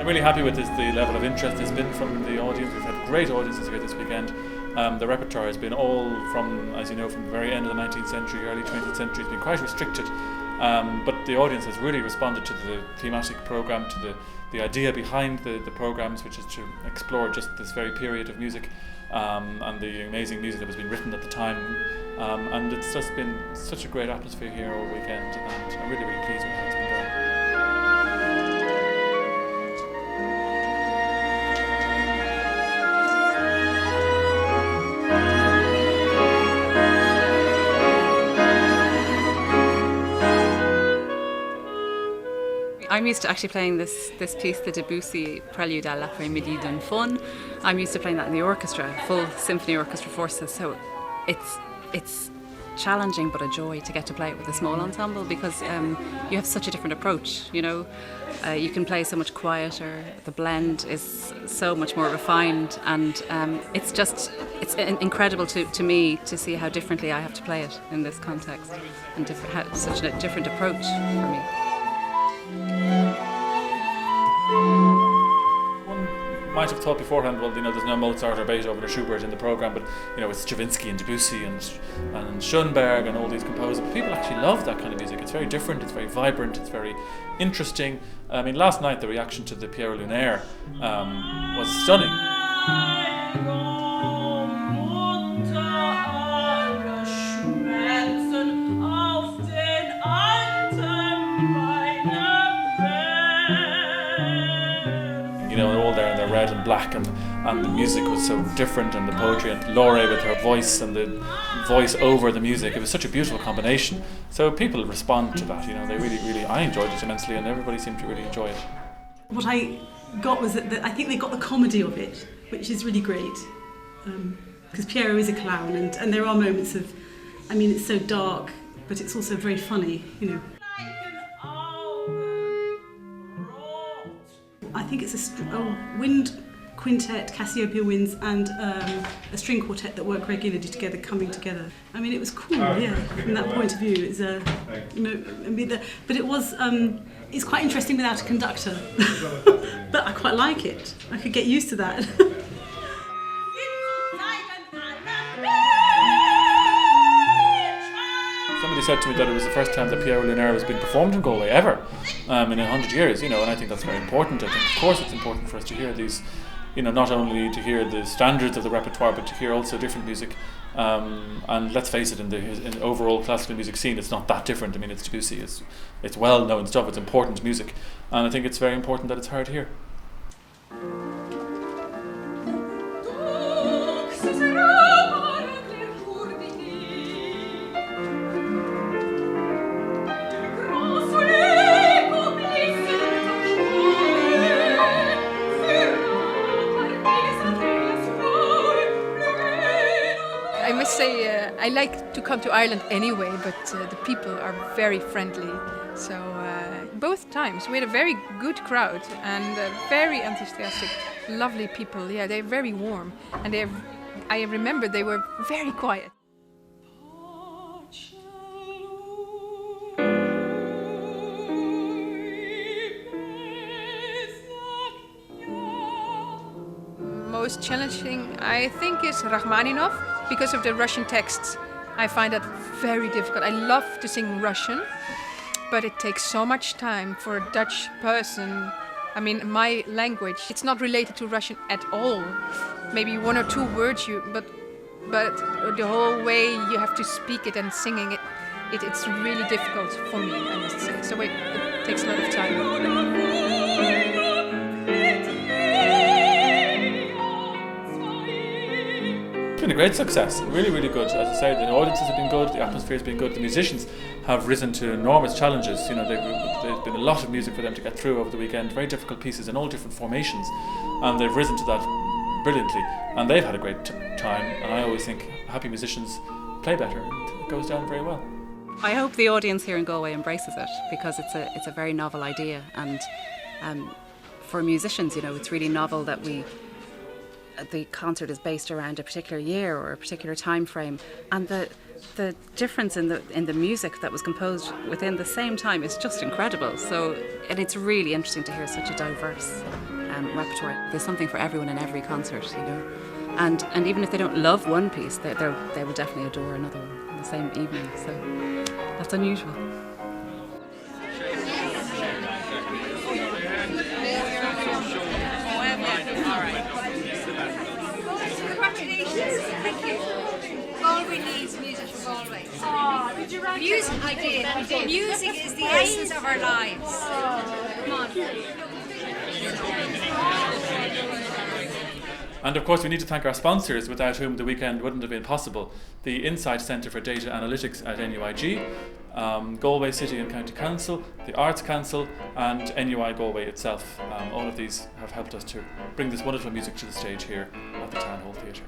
really happy with the level of interest there's been from the audience. We've had great audiences here this weekend. The repertoire has been all from, as you know, from the very end of the 19th century, early 20th century. It's been quite restricted, but the audience has really responded to the thematic programme, to the idea behind the programmes, which is to explore just this very period of music and the amazing music that was being written at the time. And it's just been such a great atmosphere here all weekend, and I'm really, really pleased with how it's been going. I'm used to actually playing this piece, the Debussy Prelude à l'après-midi d'un faune. I'm used to playing that in the orchestra, full symphony orchestra forces. So it's challenging but a joy to get to play it with a small ensemble, because you have such a different approach. You know, you can play so much quieter. The blend is so much more refined, and it's incredible to me to see how differently I have to play it in this context, and such a different approach for me. One might have thought beforehand, well, you know, there's no Mozart or Beethoven or Schubert in the programme, but you know, it's Stravinsky and Debussy and Schoenberg and all these composers. But people actually love that kind of music. It's very different, it's very vibrant, it's very interesting. I mean, last night the reaction to the Pierre Lunaire was stunning. All there in their red and black, and the music was so different, and the poetry, and Laure with her voice and the voice over the music. It was such a beautiful combination. So people respond to that, you know, they really, I enjoyed it immensely, and everybody seemed to really enjoy it. What I got was that I think they got the comedy of it, which is really great, because Piero is a clown, and there are moments of, I mean, it's so dark, but it's also very funny, you know. I think it's a wind quintet, Cassiopeia winds, and a string quartet that work regularly together, coming together. I mean, it was cool, yeah, from that point of view. It's you know, I mean, but it was it's quite interesting without a conductor, but I quite like it. I could get used to that. Somebody said to me that it was the first time that Pierre Lunaire was being performed in Galway ever in 100 years, you know, and I think that's very important. I think, of course, it's important for us to hear these, you know, not only to hear the standards of the repertoire, but to hear also different music. And let's face it, in the overall classical music scene, it's not that different. I mean, it's Debussy, it's well-known stuff, it's important music, and I think it's very important that it's heard here. I must say, I like to come to Ireland anyway, but the people are very friendly. So both times we had a very good crowd and very enthusiastic, lovely people. Yeah, they're very warm, and I remember they were very quiet. Most challenging, I think, is Rachmaninoff, because of the Russian texts. I find that very difficult. I love to sing Russian, but it takes so much time for a Dutch person. I mean, my language, it's not related to Russian at all. Maybe one or two words, but the whole way you have to speak it and singing it, it's really difficult for me, I must say. So it takes a lot of time. It's been a great success, really, really good. As I say, the audiences have been good, the atmosphere has been good, the musicians have risen to enormous challenges. You know, there's been a lot of music for them to get through over the weekend, very difficult pieces in all different formations, and they've risen to that brilliantly, and they've had a great time. And I always think happy musicians play better, and it goes down very well. I hope the audience here in Galway embraces it, because it's a very novel idea, and for musicians, you know, it's really novel that the concert is based around a particular year or a particular time frame, and the difference in the music that was composed within the same time is just incredible. So, and it's really interesting to hear such a diverse repertoire. There's something for everyone in every concert, you know. And even if they don't love one piece, they will definitely adore another one in the same evening. So that's unusual. Congratulations. Thank you. Galway needs music for Galway. Oh, did you write music? I did. Music is the essence of our lives. Come on. And of course we need to thank our sponsors, without whom the weekend wouldn't have been possible. The Insight Centre for Data Analytics at NUIG, Galway City and County Council, the Arts Council and NUI Galway itself. All of these have helped us to bring this wonderful music to the stage here at the Town Hall Theatre.